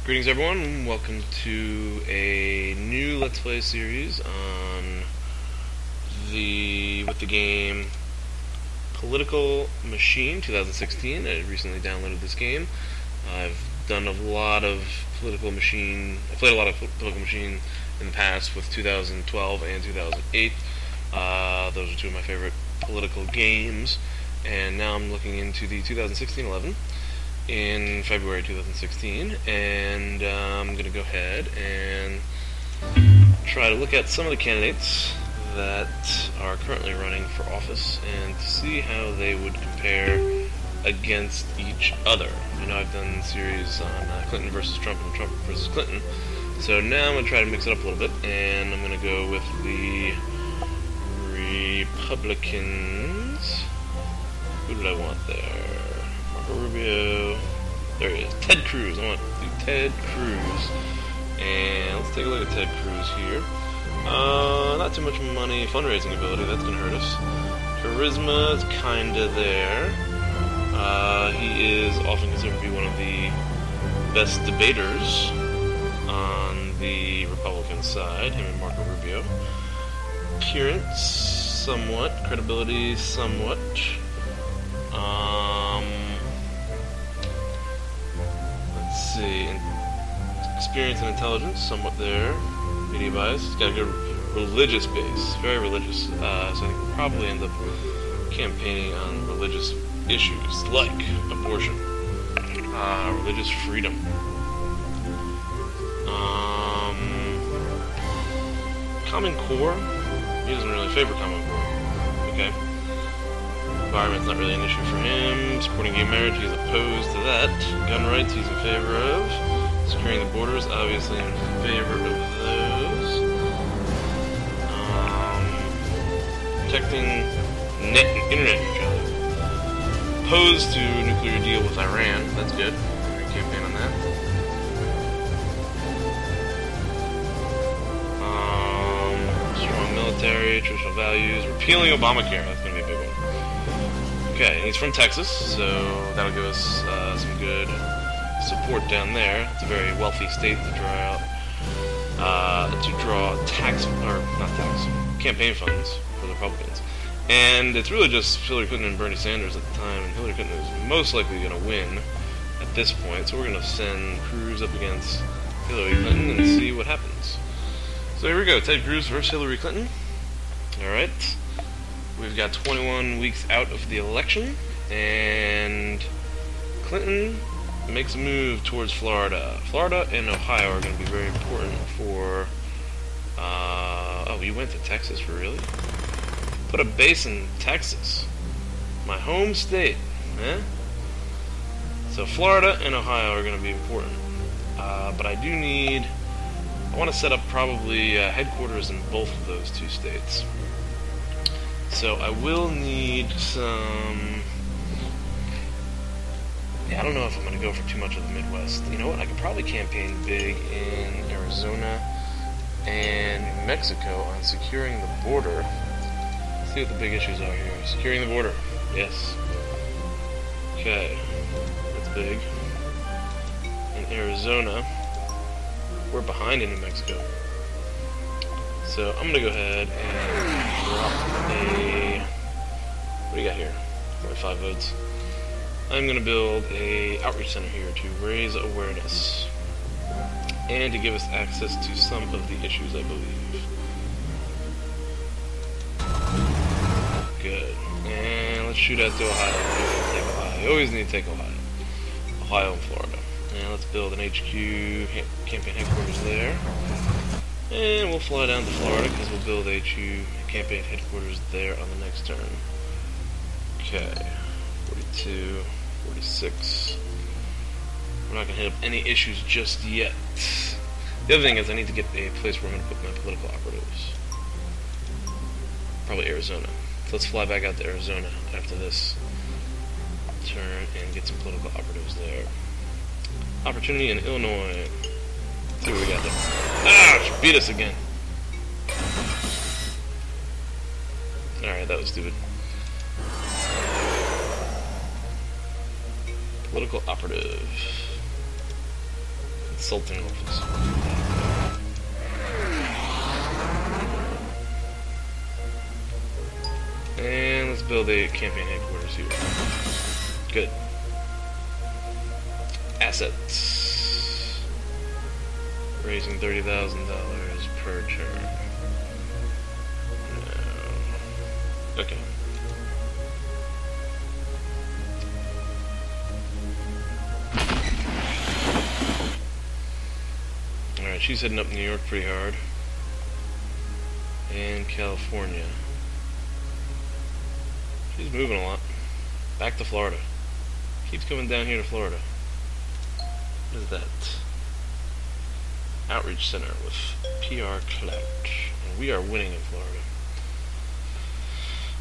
Greetings everyone, welcome to a new Let's Play series on with the game Political Machine 2016. I recently downloaded this game. I've done a lot of Political Machine, I played a lot of Political Machine in the past with 2012 and 2008. Those are two of my favorite political games, and now I'm looking into the 2016-11 in February 2016, and I'm going to go ahead and try to look at some of the candidates that are currently running for office and to see how they would compare against each other. You know, I've done series on Clinton versus Trump and Trump versus Clinton, so now I'm going to try to mix it up a little bit, and I'm going to go with the Republicans. Who did I want there? Rubio. There he is. Ted Cruz. I want to do Ted Cruz. And let's take a look at Ted Cruz here. Not too much money. Fundraising ability. That's going to hurt us. Charisma is kind of there. He is often considered to be one of the best debaters on the Republican side. Him and Marco Rubio. Appearance, somewhat. Credibility, somewhat. Let's see. Experience and intelligence, somewhat there. Media bias. He's got a good religious base. Very religious. So I think we'll probably end up campaigning on religious issues like abortion, religious freedom. Common Core. He doesn't really favor Common Core. Okay. Environment's not really an issue for him. Supporting gay marriage, he's opposed to that. Gun rights, he's in favor of. Securing the borders, obviously in favor of those. Protecting net and internet neutrality. Opposed to nuclear deal with Iran. That's good. We're going to campaign on that. Strong military, traditional values. Repealing Obamacare. That's going to be a big one. Okay, he's from Texas, so that'll give us some good support down there. It's a very wealthy state to draw campaign funds for the Republicans. And it's really just Hillary Clinton and Bernie Sanders at the time, and Hillary Clinton is most likely going to win at this point, so we're going to send Cruz up against Hillary Clinton and see what happens. So here we go, Ted Cruz versus Hillary Clinton. Alright. We've got 21 weeks out of the election, and Clinton makes a move towards Florida. Florida and Ohio are going to be very important for... oh, you went to Texas for really? Put a base in Texas. My home state. Eh? So Florida and Ohio are going to be important. But I do need... I want to set up probably headquarters in both of those two states. So I will need some... Yeah, I don't know if I'm going to go for too much of the Midwest. You know what? I could probably campaign big in Arizona and New Mexico on securing the border. Let's see what the big issues are here. Securing the border. Yes. Okay. That's big. In Arizona, we're behind in New Mexico. So I'm going to go ahead and drop a... What do you got here? Only 5 votes. I'm going to build a outreach center here to raise awareness and to give us access to some of the issues, I believe. Good. And let's shoot out to Ohio. Take Ohio. You always need to take Ohio. Ohio and Florida. And let's build an HQ, campaign headquarters there. And we'll fly down to Florida because we'll build HQ, campaign headquarters there on the next turn. Okay. 42, 46. We're not going to hit up any issues just yet. The other thing is I need to get a place where I'm going to put my political operatives. Probably Arizona. So let's fly back out to Arizona after this turn and get some political operatives there. Opportunity in Illinois. Let's see what we got there. Ah! She beat us again. Alright, that was stupid. Political operative. consulting office. And let's build a campaign headquarters here. Good. Assets. Raising $30,000 per turn. No. Okay. Alright, she's heading up New York pretty hard. And California. She's moving a lot. Back to Florida. Keeps coming down here to Florida. What is that? Outreach Center with PR clout. And we are winning in Florida.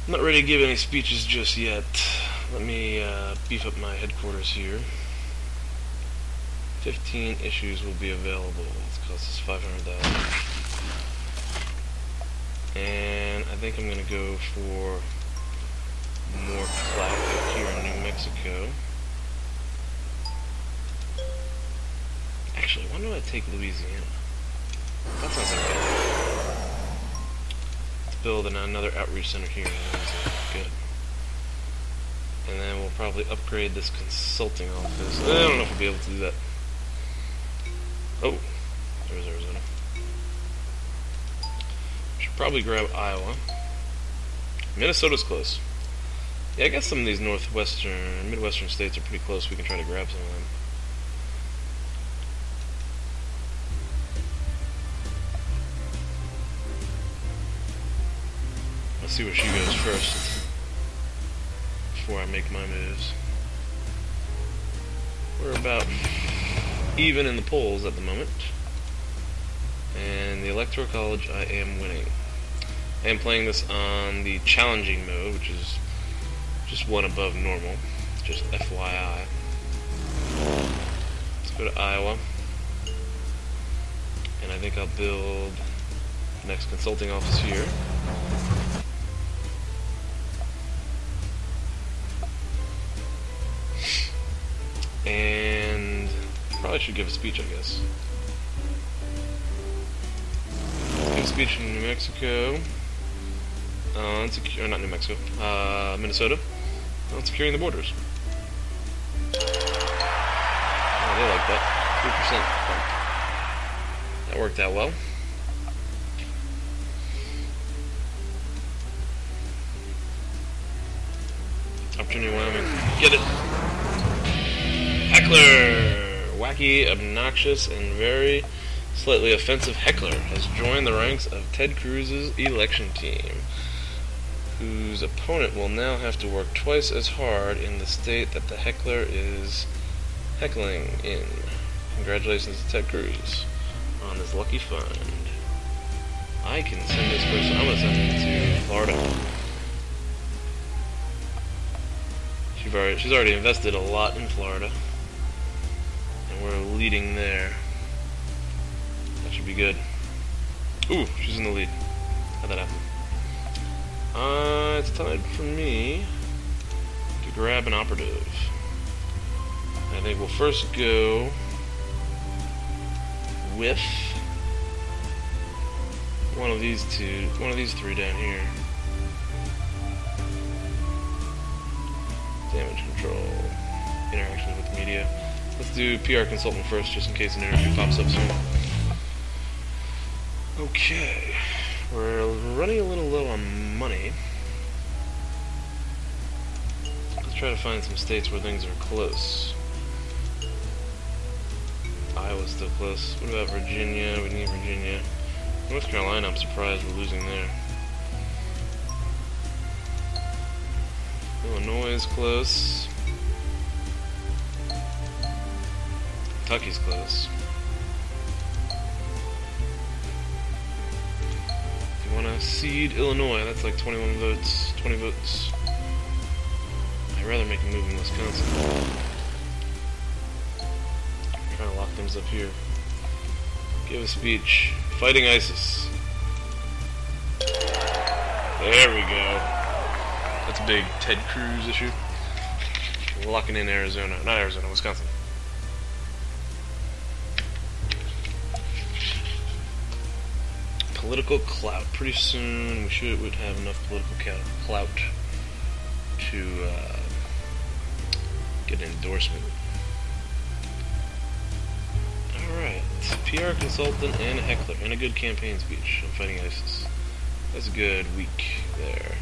I'm not ready to give any speeches just yet. Let me beef up my headquarters here. 15 issues will be available. It's cost us $500. And I think I'm going to go for more clout here in New Mexico. Actually, why don't I take Louisiana? That sounds like good. Let's build another outreach center here in Louisiana. Good. And then we'll probably upgrade this consulting office. I don't know if we'll be able to do that. Oh, there's Arizona. Should probably grab Iowa. Minnesota's close. Yeah, I guess some of these midwestern states are pretty close. We can try to grab some of them. Let's see where she goes first before I make my moves. We're about even in the polls at the moment. And the Electoral College, I am winning. I am playing this on the challenging mode, which is just one above normal, just FYI. Let's go to Iowa. And I think I'll build the next consulting office here. And probably should give a speech, I guess. Let's give a speech in New Mexico. Or not New Mexico, Minnesota. On securing the borders. Oh, they like that. 3%. That worked out well. Opportunity, Wyoming. Get it! Heckler! Wacky, obnoxious, and very slightly offensive heckler has joined the ranks of Ted Cruz's election team, whose opponent will now have to work twice as hard in the state that the heckler is heckling in. Congratulations to Ted Cruz on this lucky find. I can send this person. I'm going to send him to Florida. She's already invested a lot in Florida, and we're leading there. That should be good. Ooh, she's in the lead. How'd that happen? It's time for me to grab an operative. I think we'll first go with one of these three down here. Damage control, interaction with media. Let's do PR consultant first, just in case an interview pops up soon. Okay, we're running a little low on money. Let's try to find some states where things are close. Iowa's still close. What about Virginia? We need Virginia. North Carolina, I'm surprised we're losing there. Illinois is close. Kentucky's close. If you want to seed Illinois, that's like 21 votes, 20 votes. I'd rather make a move in Wisconsin. I'm trying to lock things up here. Give a speech. Fighting ISIS. There we go. That's a big Ted Cruz issue. We're locking in Arizona. Not Arizona, Wisconsin. political clout. Pretty soon would have enough political clout to get an endorsement. Alright, PR consultant and a heckler, and a good campaign speech on fighting ISIS. That's a good week there.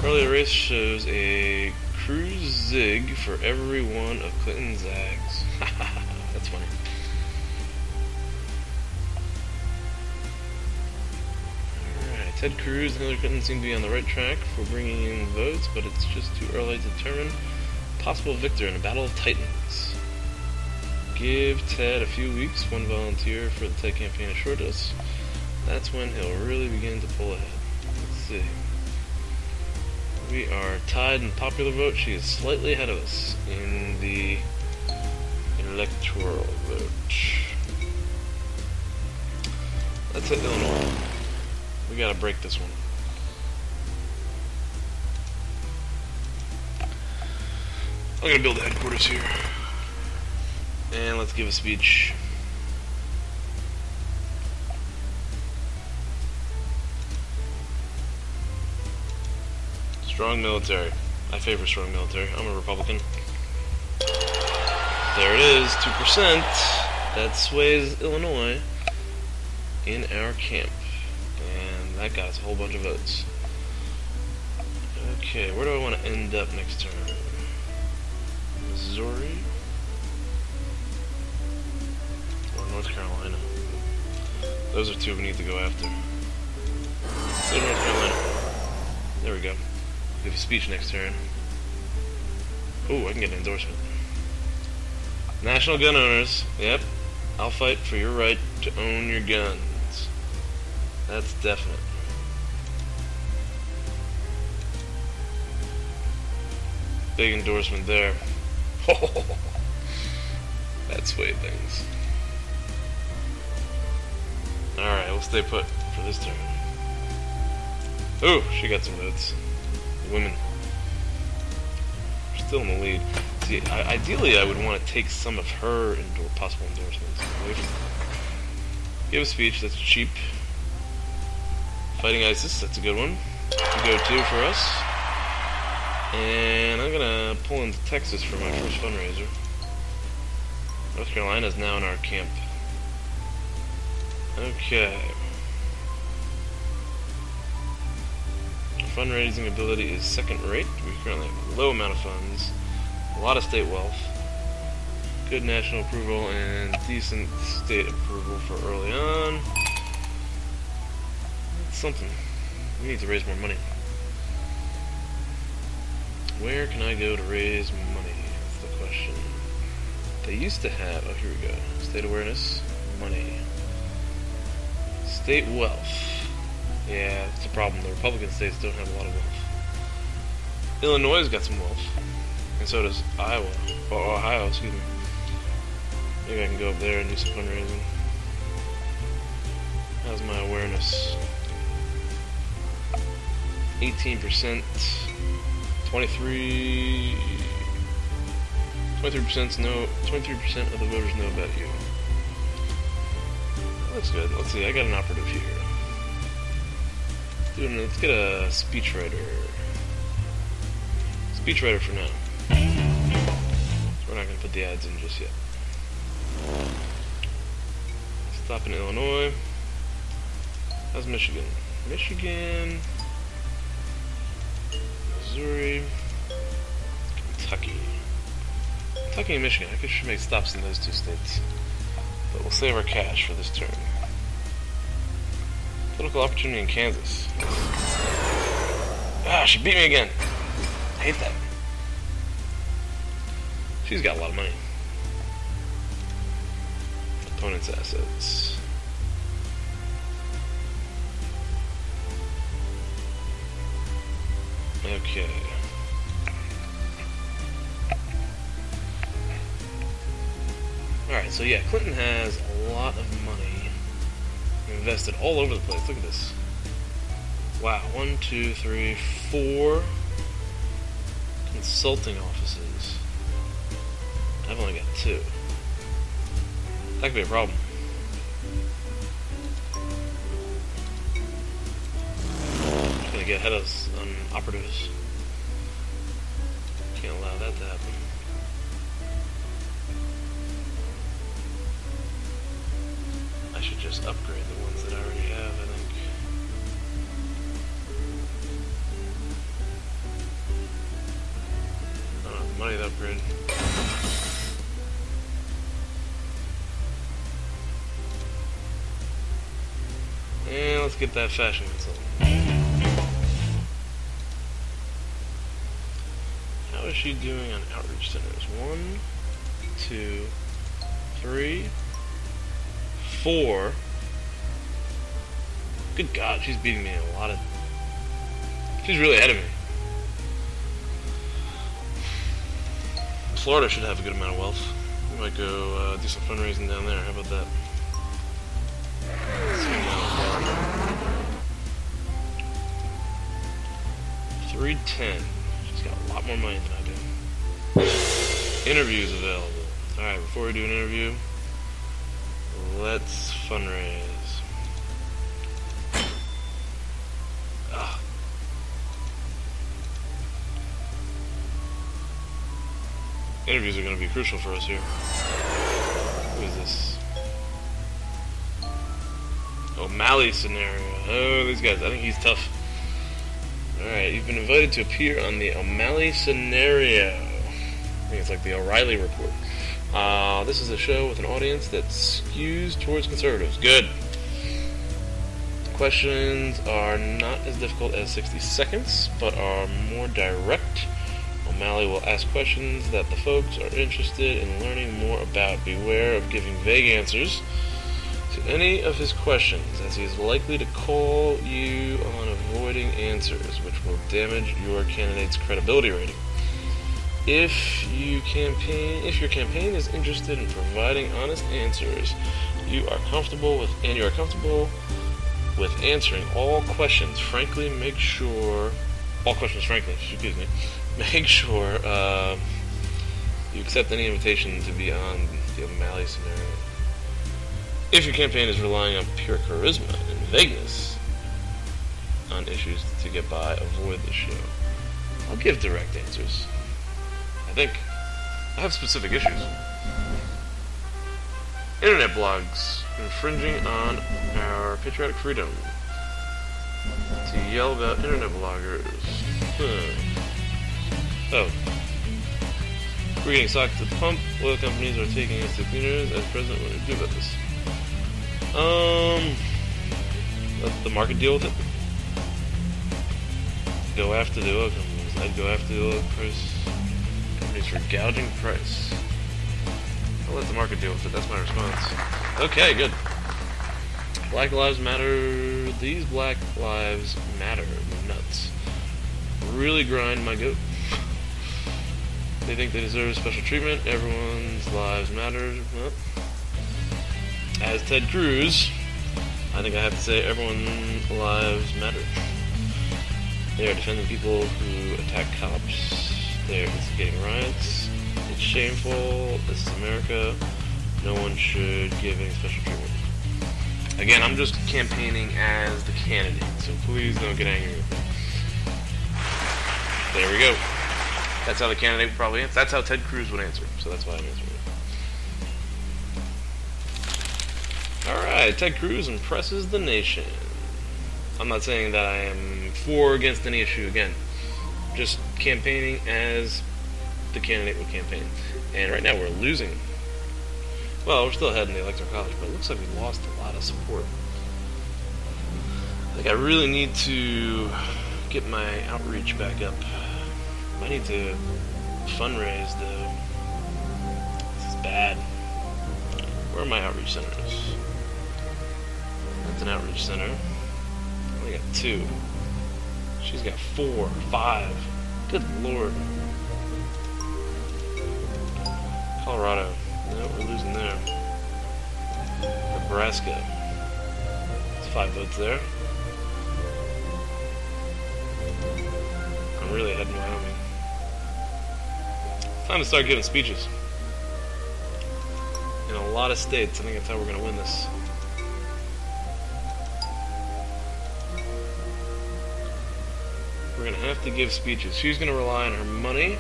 Earlier race shows a Cruz zig for every one of Clinton's zags. That's funny. Alright, Ted Cruz and Hillary Clinton seem to be on the right track for bringing in votes, but it's just too early to determine possible victor in a battle of titans. Give Ted a few weeks, one volunteer for the Ted campaign assured us. That's when he'll really begin to pull ahead. Let's see. We are tied in popular vote. She is slightly ahead of us in the electoral vote. Let's hit Illinois. We gotta break this one. I'm gonna build a headquarters here. And let's give a speech. Strong military. I favor strong military. I'm a Republican. There it is, 2%. That sways Illinois in our camp. And that got us a whole bunch of votes. Okay, where do I want to end up next turn? Missouri? Or North Carolina? Those are two we need to go after. Go to North Carolina. There we go. Give a speech next turn. Ooh, I can get an endorsement. National gun owners. Yep. I'll fight for your right to own your guns. That's definite. Big endorsement there. That swayed things. Alright, we'll stay put for this turn. Ooh, she got some votes. Women. We're still in the lead. See, ideally I would want to take some of her possible endorsements away from her. Give a speech, that's cheap. Fighting ISIS, that's a good one. To go to for us. And I'm gonna pull into Texas for my first fundraiser. North Carolina is now in our camp. Okay. Our fundraising ability is second rate. We currently have a low amount of funds, a lot of state wealth, good national approval, and decent state approval for early on. That's something. We need to raise more money. Where can I go to raise money? That's the question. They used to have, oh here we go, state awareness, money. State wealth. Yeah, that's a problem. The Republican states don't have a lot of wealth. Illinois has got some wealth. And so does Iowa. Or Ohio, excuse me. Maybe I can go up there and do some fundraising. How's my awareness? 18%. 23% no. 23% of the voters know about you. That looks good. Let's see. I got an operative here. Let's get a speechwriter. Speechwriter for now. We're not going to put the ads in just yet. Stop in Illinois. How's Michigan? Michigan. Missouri. Kentucky. Kentucky and Michigan. I should make stops in those two states. But we'll save our cash for this turn. Political opportunity in Kansas. Ah, she beat me again. I hate that. She's got a lot of money. Opponent's assets. Okay. Alright, so yeah, Clinton has a lot of money invested all over the place. Look at this. Wow, 1, 2, 3, 4 consulting offices. I've only got 2. That could be a problem. to get ahead of operatives. Can't allow that to happen. I should just upgrade the ones that I already have, I think. I don't have the money to upgrade. And let's get that fashion consultant. How is she doing on outreach centers? 1, 2, 3, 4. Good God, she's beating me in a lot of... She's really ahead of me. Florida should have a good amount of wealth. We might go do some fundraising down there. How about that? 310. She's got a lot more money than I do. Interviews available. Alright, before we do an interview, let's fundraise. Interviews are going to be crucial for us here. Who is this? O'Malley scenario. Oh, these guys. I think he's tough. Alright, you've been invited to appear on the O'Malley scenario. I think it's like the O'Reilly report. This is a show with an audience that skews towards conservatives. Good. Questions are not as difficult as 60 seconds, but are more direct. O'Malley will ask questions that the folks are interested in learning more about. Beware of giving vague answers to any of his questions, as he is likely to call you on avoiding answers, which will damage your candidate's credibility rating. If your campaign is interested in providing honest answers, you are comfortable with answering all questions frankly, make sure you accept any invitation to be on the O'Malley scenario. If your campaign is relying on pure charisma and vagueness on issues to get by, avoid the show. I'll give direct answers. I think I have specific issues. Internet blogs infringing on our patriotic freedom. To yell about internet bloggers. Oh. We're getting socked at the pump. Oil companies are taking us to cleaners. As president, what do we do about this? Let the market deal with it. Go after the oil companies. I'd go after the oil companies for gouging price. I'll let the market deal with it. That's my response. Okay, good. Black Lives Matter. These Black Lives Matter nuts really grind my goat. They think they deserve special treatment. Everyone's lives matter. Well, as Ted Cruz, I think I have to say everyone's lives matter. They are defending people who attack cops. They are instigating riots. It's shameful. This is America. No one should give any special treatment. Again, I'm just campaigning as the candidate, so please don't get angry with me. There we go. That's how the candidate would probably answer. That's how Ted Cruz would answer, so that's why I'm answering it. Alright, Ted Cruz impresses the nation. I'm not saying that I am for or against any issue, again. Just campaigning as the candidate would campaign. And right now we're losing. Well, we're still ahead in the Electoral College, but it looks like we lost a lot of support. I think I really need to get my outreach back up. I need to fundraise, though. This is bad. Where are my outreach centers? That's an outreach center. I only got 2. She's got 4, 5. Good Lord. Colorado. No, we're losing there. Nebraska. It's 5 votes there. I'm really ahead in Wyoming. Time to start giving speeches. In a lot of states, I think that's how we're going to win this. We're gonna have to give speeches. She's gonna rely on her money.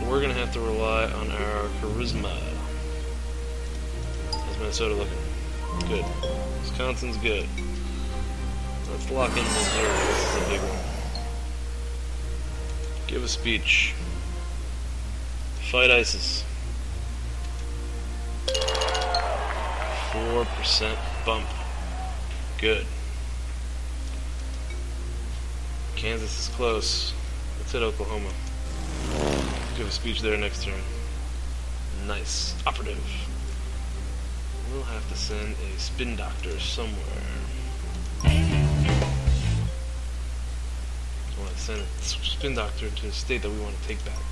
We're gonna have to rely on our charisma. How's Minnesota looking? Good. Wisconsin's good. Let's lock in Missouri. This is a big one. Give a speech. Fight ISIS. 4% bump. Good. Kansas is close. Let's hit Oklahoma. Give a speech there next turn. Nice. Operative. We'll have to send a spin doctor somewhere. I want to send a spin doctor to a state that we want to take back.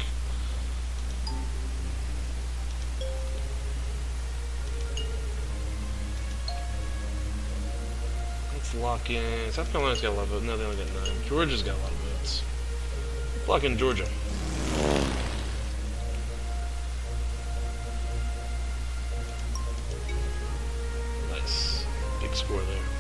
Let's lock in. South Carolina's got a lot of votes. No, they only got 9. Georgia's got a lot of votes. Let's lock in Georgia. Nice. Big score there.